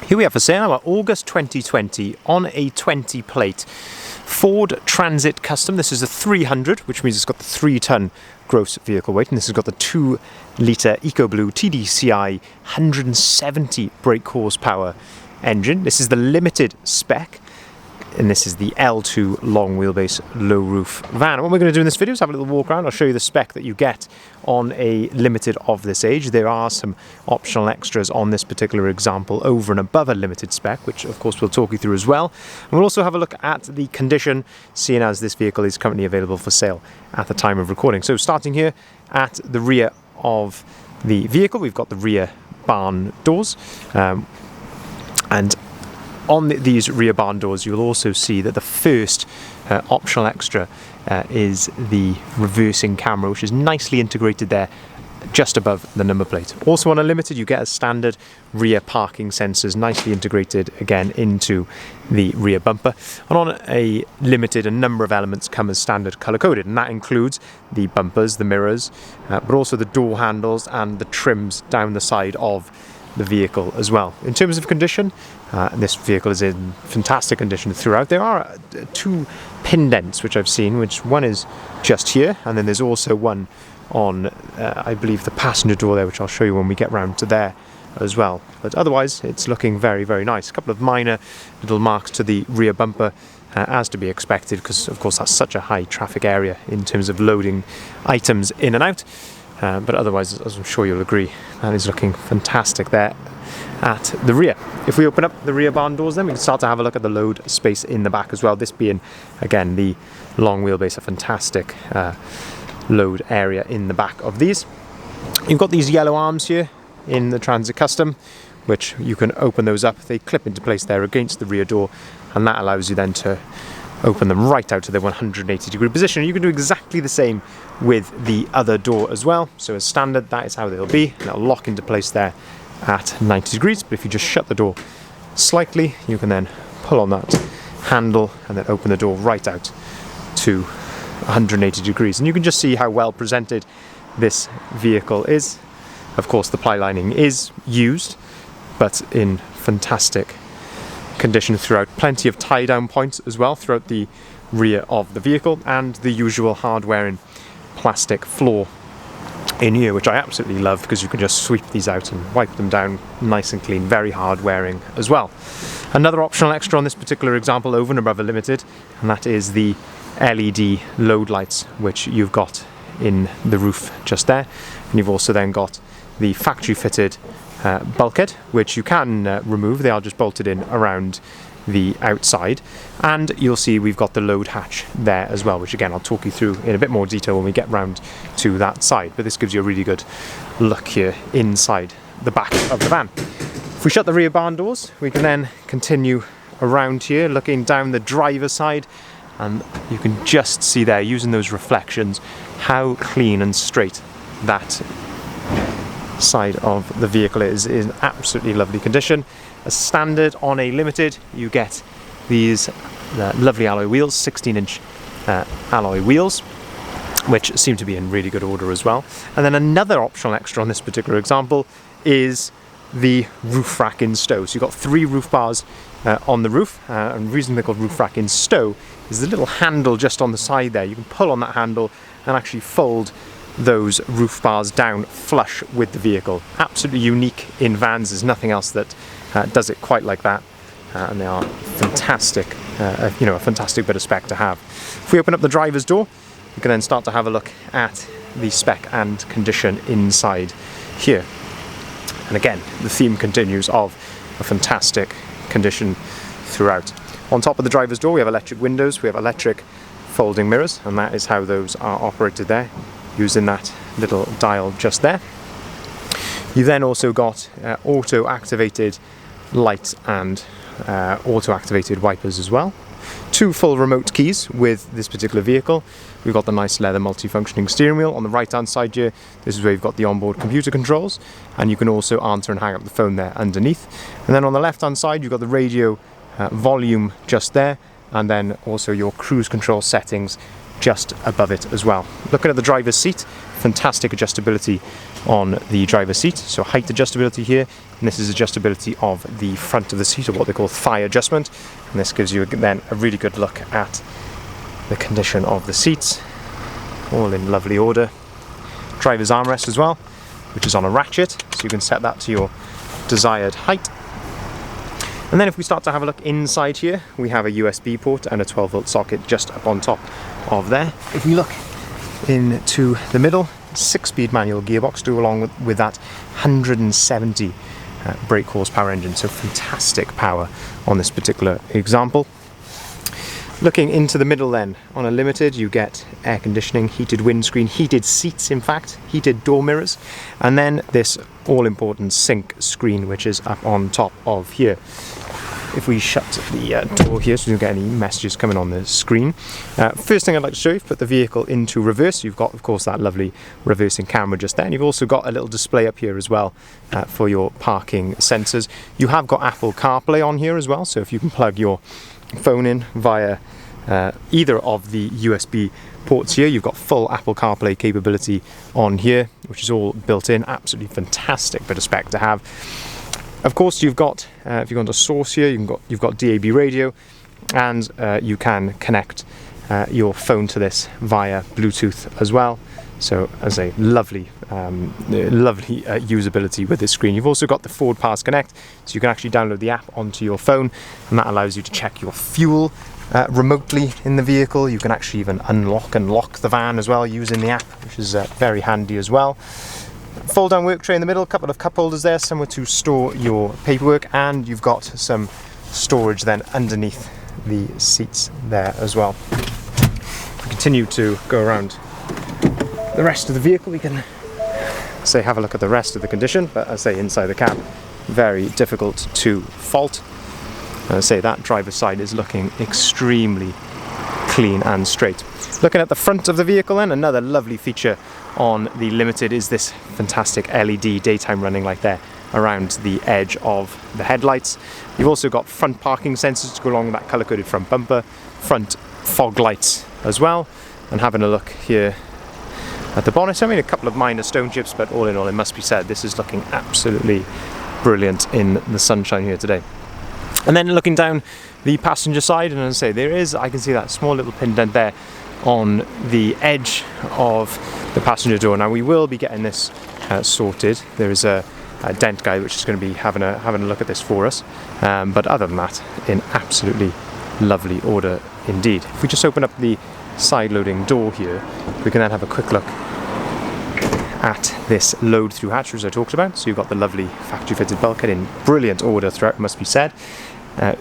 Here we have for sale our August 2020 on a 20 plate Ford Transit Custom. This is a 300, which means it's got the 3-ton gross vehicle weight, and this has got the 2-litre EcoBlue TDCi 170 brake horsepower engine. This is the limited spec, and this is the L2 long wheelbase low roof van. And what we're going to do in this video is have a little walk around. I'll show you the spec that you get on a limited of this age. There are some optional extras on this particular example over and above a limited spec, which of course we'll talk you through as well. And we'll also have a look at the condition, seeing as this vehicle is currently available for sale at the time of recording. So starting here at the rear of the vehicle, we've got the rear barn doors, and on these rear barn doors, you'll also see that the first optional extra is the reversing camera, which is nicely integrated there just above the number plate. Also on a limited, you get a standard rear parking sensors, nicely integrated again into the rear bumper. And on a limited, a number of elements come as standard color coded, and that includes the bumpers, the mirrors, but also the door handles and the trims down the side of the vehicle as well. In terms of condition, this vehicle is in fantastic condition throughout. There are 2 pin dents which I've seen, which one is just here, and then there's also one on I believe the passenger door there, which I'll show you when we get round to there as well. But otherwise it's looking very, very nice. A couple of minor little marks to the rear bumper, as to be expected, because of course that's such a high traffic area in terms of loading items in and out. But otherwise, as I'm sure you'll agree, that is looking fantastic there at the rear. If we open up the rear barn doors, then we can start to have a look at the load space in the back as well. This being, again, the long wheelbase, a fantastic load area in the back of these. You've got these yellow arms here in the Transit Custom, which you can open those up. They clip into place there against the rear door, and that allows you then to open them right out to their 180-degree position. You can do exactly the same with the other door as well. So as standard, that is how they'll be. They'll lock into place there at 90 degrees, but if you just shut the door slightly, you can then pull on that handle and then open the door right out to 180 degrees. And you can just see how well presented this vehicle is. Of course, the ply lining is used, but in fantastic condition throughout. Plenty of tie down points as well throughout the rear of the vehicle, and the usual hardware and plastic floor in here, which I absolutely love, because you can just sweep these out and wipe them down nice and clean. Very hard wearing as well. Another optional extra on this particular example over and above a limited, and that is the LED load lights, which you've got in the roof just there. And you've also then got the factory fitted bulkhead, which you can remove. They are just bolted in around the outside, and you'll see we've got the load hatch there as well, which again I'll talk you through in a bit more detail when we get round to that side, but this gives you a really good look here inside the back of the van. If we shut the rear barn doors, we can then continue around here looking down the driver's side, and you can just see there, using those reflections, how clean and straight that side of the vehicle is in absolutely lovely condition. As standard on a limited, you get these lovely alloy wheels, 16-inch alloy wheels, which seem to be in really good order as well. And then another optional extra on this particular example is the roof rack in stow. So you've got 3 roof bars on the roof, and the reason they're called roof rack in stow is the little handle just on the side there. You can pull on that handle and actually fold those roof bars down flush with the vehicle. Absolutely unique in vans. There's nothing else that does it quite like that, and they are fantastic. A fantastic bit of spec to have. If we open up the driver's door, we can then start to have a look at the spec and condition inside here. And again, the theme continues of a fantastic condition throughout. On top of the driver's door, we have electric windows, we have electric folding mirrors, and that is how those are operated there, using that little dial just there. You've then also got auto-activated lights and auto-activated wipers as well. 2 full remote keys with this particular vehicle. We've got the nice leather multifunctioning steering wheel. On the right hand side here, this is where you've got the onboard computer controls, and you can also answer and hang up the phone there underneath. And then on the left hand side, you've got the radio volume just there, and then also your cruise control settings just above it as well. Looking at the driver's seat, fantastic adjustability on the driver's seat, so height adjustability here, and this is adjustability of the front of the seat, or what they call thigh adjustment, and this gives you then a really good look at the condition of the seats, all in lovely order. Driver's armrest as well, which is on a ratchet, so you can set that to your desired height. And then if we start to have a look inside here, we have a USB port and a 12-volt socket just up on top of there. If we look into the middle, 6-speed manual gearbox to go along with that 170 brake horsepower engine, so fantastic power on this particular example. Looking into the middle then, on a limited you get air conditioning, heated windscreen, heated seats in fact, heated door mirrors, and then this all-important sync screen which is up on top of here. If we shut the door here so you don't get any messages coming on the screen. First thing I'd like to show you, put the vehicle into reverse. You've got of course that lovely reversing camera just there, and you've also got a little display up here as well for your parking sensors. You have got Apple CarPlay on here as well, so if you can plug your phone in via either of the USB ports here, you've got full Apple CarPlay capability on here, which is all built in. Absolutely fantastic bit of spec to have. Of course, you've got, if you go into source here, you've got DAB radio, and you can connect your phone to this via Bluetooth as well. So, as a lovely usability with this screen. You've also got the Ford Pass Connect, so you can actually download the app onto your phone, and that allows you to check your fuel remotely in the vehicle. You can actually even unlock and lock the van as well using the app, which is very handy as well. Fold down work tray in the middle, a couple of cup holders there, somewhere to store your paperwork, and you've got some storage then underneath the seats there as well. If we continue to go around the rest of the vehicle, we can have a look at the rest of the condition, but as I say, inside the cab, very difficult to fault. As I say, that driver's side is looking extremely clean and straight. Looking at the front of the vehicle then, another lovely feature on the Limited is this fantastic LED daytime running light there around the edge of the headlights. You've also got front parking sensors to go along with that colour-coded front bumper, front fog lights as well, and having a look here at the bonnet, I mean a couple of minor stone chips, but all in all it must be said this is looking absolutely brilliant in the sunshine here today. And then looking down the passenger side, and as I say, I can see that small little pin dent there on the edge of the passenger door. Now we will be getting this sorted. There is a dent guy which is going to be having a look at this for us, but other than that, in absolutely lovely order indeed. If we just open up the side loading door here, we can then have a quick look at this load through hatch as I talked about. So you've got the lovely factory fitted bulkhead in brilliant order throughout, must be said.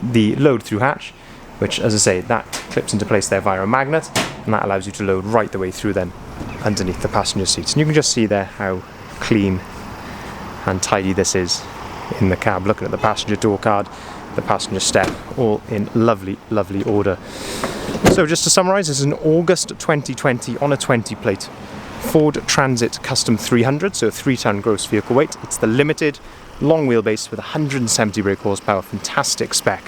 The load through hatch, which as I say, that clips into place there via a magnet, and that allows you to load right the way through then underneath the passenger seats. And you can just see there how clean and tidy this is in the cab. Looking at the passenger door card, the passenger step, all in lovely, lovely order. So just to summarise, this is an August 2020 on a 20 plate Ford Transit Custom 300, so a 3-ton gross vehicle weight. It's the Limited, long wheelbase with 170 brake horsepower, fantastic spec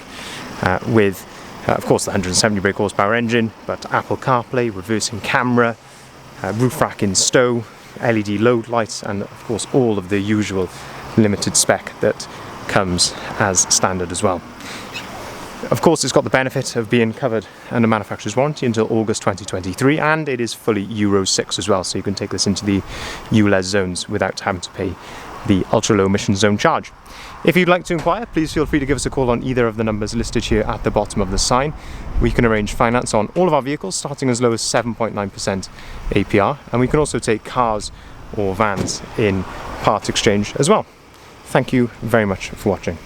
with of course the 170 brake horsepower engine, but Apple CarPlay, reversing camera, roof rack in stow, LED load lights, and of course all of the usual Limited spec that comes as standard as well. Of course, it's got the benefit of being covered under manufacturer's warranty until August 2023, and it is fully Euro 6 as well, so you can take this into the ULEZ zones without having to pay the ultra low emission zone charge. If you'd like to inquire, please feel free to give us a call on either of the numbers listed here at the bottom of the sign. We can arrange finance on all of our vehicles starting as low as 7.9% APR, and we can also take cars or vans in part exchange as well. Thank you very much for watching.